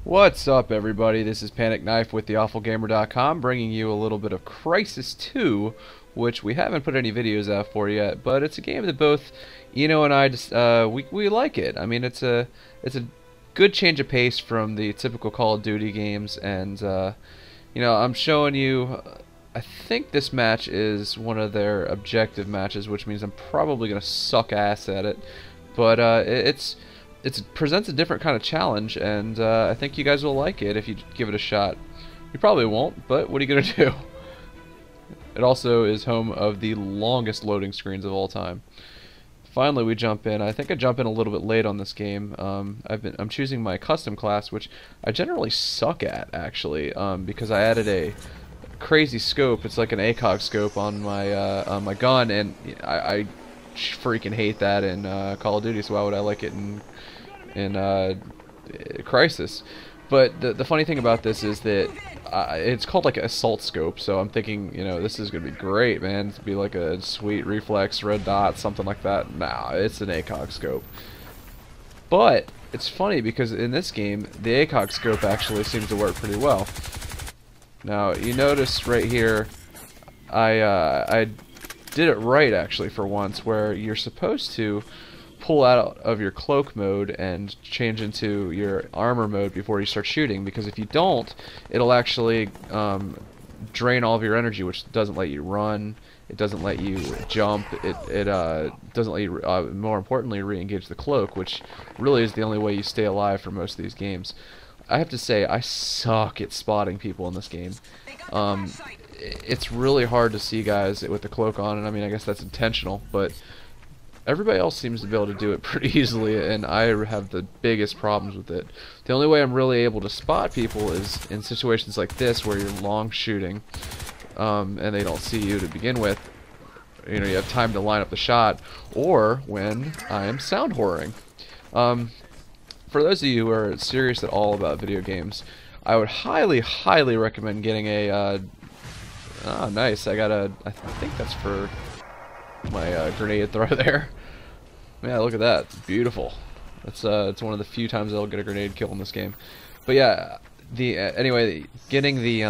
What's up, everybody? This is Panic Knife with TheAwfulGamer.com, bringing you a little bit of Crysis 2, which we haven't put any videos out for yet, but it's a game that both Eno and I just we like it. I mean, it's a good change of pace from the typical Call of Duty games, and I'm showing you. I think this match is one of their objective matches, which means I'm probably gonna suck ass at it, but it presents a different kind of challenge, and I think you guys will like it if you give it a shot. You probably won't, but what are you going to do? It also is home of the longest loading screens of all time. Finally, we jump in. I think I jump in a little bit late on this game. I'm choosing my custom class, which I generally suck at, actually, because I added a crazy scope. It's like an ACOG scope on my gun, and I freaking hate that in Call of Duty. So why would I like it in Crysis? But the funny thing about this is that it's called like an assault scope, so I'm thinking, this is gonna be great, man. It's be like a sweet reflex, red dot, something like that. Nah, it's an ACOG scope. But it's funny because in this game, the ACOG scope actually seems to work pretty well. Now you notice right here, I did it right actually for once, where you're supposed to pull out of your cloak mode and change into your armor mode before you start shooting, because if you don't, it'll actually drain all of your energy, which doesn't let you run, it doesn't let you jump, it doesn't let you, more importantly, re-engage the cloak, which really is the only way you stay alive for most of these games. I have to say, I suck at spotting people in this game. It's really hard to see guys with the cloak on, and I mean, I guess that's intentional, but everybody else seems to be able to do it pretty easily, and I have the biggest problems with it. The only way I'm really able to spot people is in situations like this, where you're long shooting, and they don't see you to begin with. You have time to line up the shot, or when I am sound whoring. For those of you who are serious at all about video games, I would highly, highly recommend getting a, oh nice, I think that's for my grenade throw there. Yeah, look at that. It's beautiful. It's one of the few times I'll get a grenade kill in this game. But yeah, anyway, getting the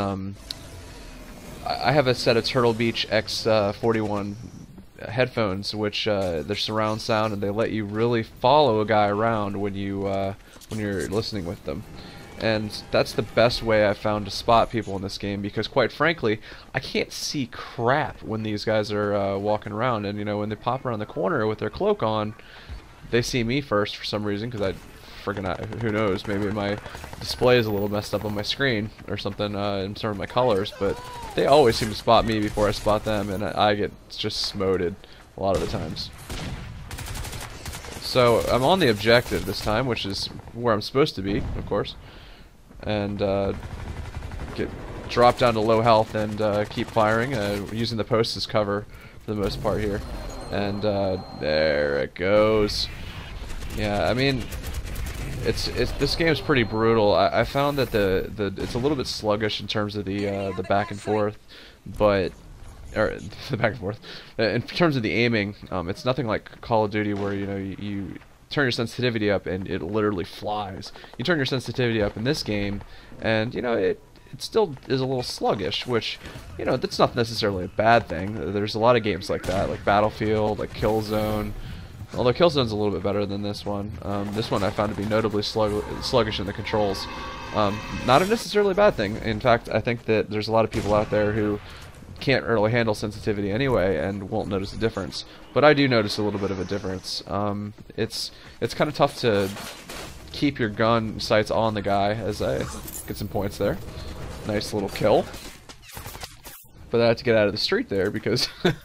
I have a set of Turtle Beach X41 headphones, which they're surround sound, and they let you really follow a guy around when you're listening with them. And that's the best way I've found to spot people in this game, because quite frankly, I can't see crap when these guys are walking around, and when they pop around the corner with their cloak on, they see me first for some reason, because who knows, maybe my display is a little messed up on my screen or something in terms of my colors, but they always seem to spot me before I spot them, and I get just smoted a lot of the times. So I'm on the objective this time, which is where I'm supposed to be, of course. And get dropped down to low health and keep firing, using the post as cover for the most part here. And there it goes. Yeah, I mean, this game's pretty brutal. I found that it's a little bit sluggish in terms of the back and forth, but the back and forth. In terms of the aiming, it's nothing like Call of Duty, where you turn your sensitivity up and it literally flies. You turn your sensitivity up in this game, and it still is a little sluggish, which that's not necessarily a bad thing. There's a lot of games like that, like Battlefield, like Killzone. Although Killzone's a little bit better than this one. This one I found to be notably sluggish in the controls. Not a necessarily bad thing. In fact, I think that there's a lot of people out there who can't really handle sensitivity anyway and won't notice a difference, but I do notice a little bit of a difference. It's kind of tough to keep your gun sights on the guy, as I get some points there. Nice little kill, but I have to get out of the street there because I'm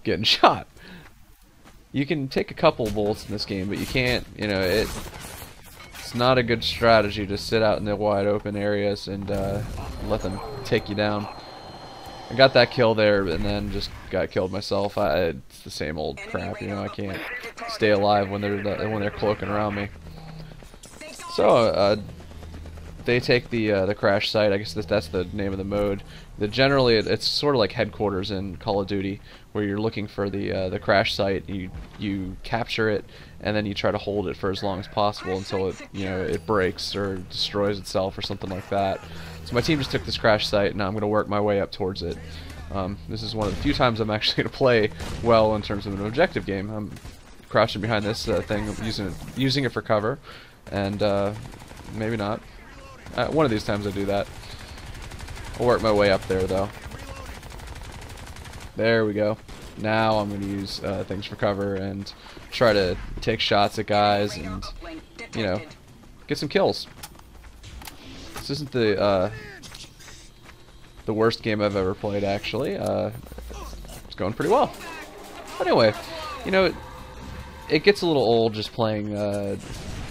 getting shot. You can take a couple bullets in this game, but you can't, it's not a good strategy to sit out in the wide open areas and let them take you down. I got that kill there, and then just got killed myself. It's the same old crap, I can't stay alive when they're cloaking around me. So they take the crash site. I guess that's the name of the mode. Generally it's sort of like headquarters in Call of Duty, where you're looking for the crash site. You capture it, and then you try to hold it for as long as possible until it breaks or destroys itself or something like that. So my team just took this crash site, and now I'm going to work my way up towards it. This is one of the few times I'm actually going to play well in terms of an objective game. I'm crouching behind this thing, using it for cover, and maybe not. One of these times I do that. I'll work my way up there, though. There we go. Now I'm going to use things for cover and try to take shots at guys and, get some kills. This isn't the worst game I've ever played, actually. It's going pretty well. But anyway, it gets a little old just playing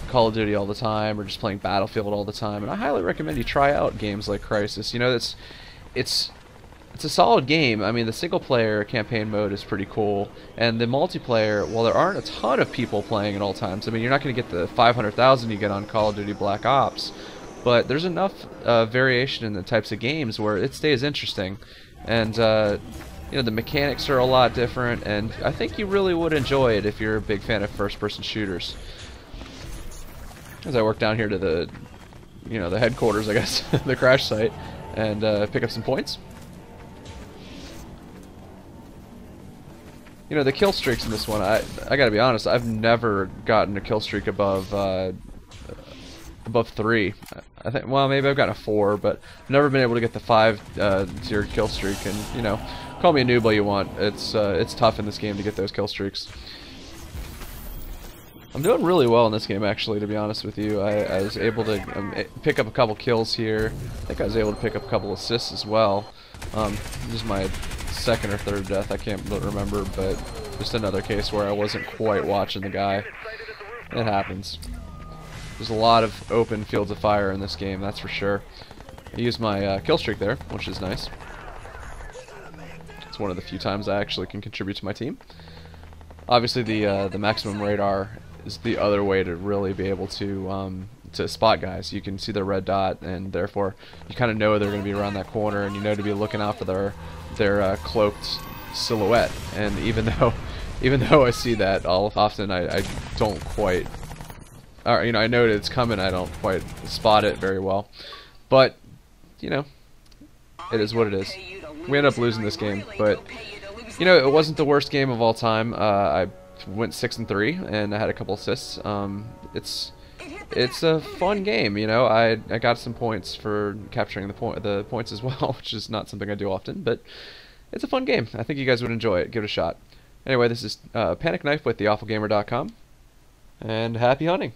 Call of Duty all the time, or just playing Battlefield all the time, and I highly recommend you try out games like Crysis. It's a solid game. I mean, the single-player campaign mode is pretty cool, and the multiplayer, while there aren't a ton of people playing at all times, I mean, you're not going to get the 500,000 you get on Call of Duty Black Ops, but there's enough variation in the types of games where it stays interesting, and the mechanics are a lot different, and I think you really would enjoy it if you're a big fan of first-person shooters. As I work down here to the headquarters, I guess, the crash site, and pick up some points. The kill streaks in this one, I gotta be honest, I've never gotten a kill streak above 3. I think, well, maybe I've gotten a 4, but I've never been able to get the 5-0 kill streak. And call me a noob all you want. It's tough in this game to get those kill streaks. I'm doing really well in this game, actually, to be honest with you. I was able to pick up a couple kills here. I think I was able to pick up a couple assists as well. This is my second or third death, I can't remember, but just another case where I wasn't quite watching the guy. It happens. There's a lot of open fields of fire in this game, that's for sure. I used my kill streak there, which is nice. It's one of the few times I actually can contribute to my team. Obviously, the maximum radar is the other way to really be able to spot guys. You can see the red dot, and therefore you kind of know they're going to be around that corner, and you know to be looking out for their cloaked silhouette. And even though I see that, often I don't quite, I know that it's coming. I don't quite spot it very well, but it is what it is. We end up losing this game, but it wasn't the worst game of all time. I went 6-3, and I had a couple assists. It's a fun game, I got some points for capturing the points as well, which is not something I do often, but it's a fun game. I think you guys would enjoy it. Give it a shot. Anyway, this is Panic Knife with theawfulgamer.com, and happy hunting.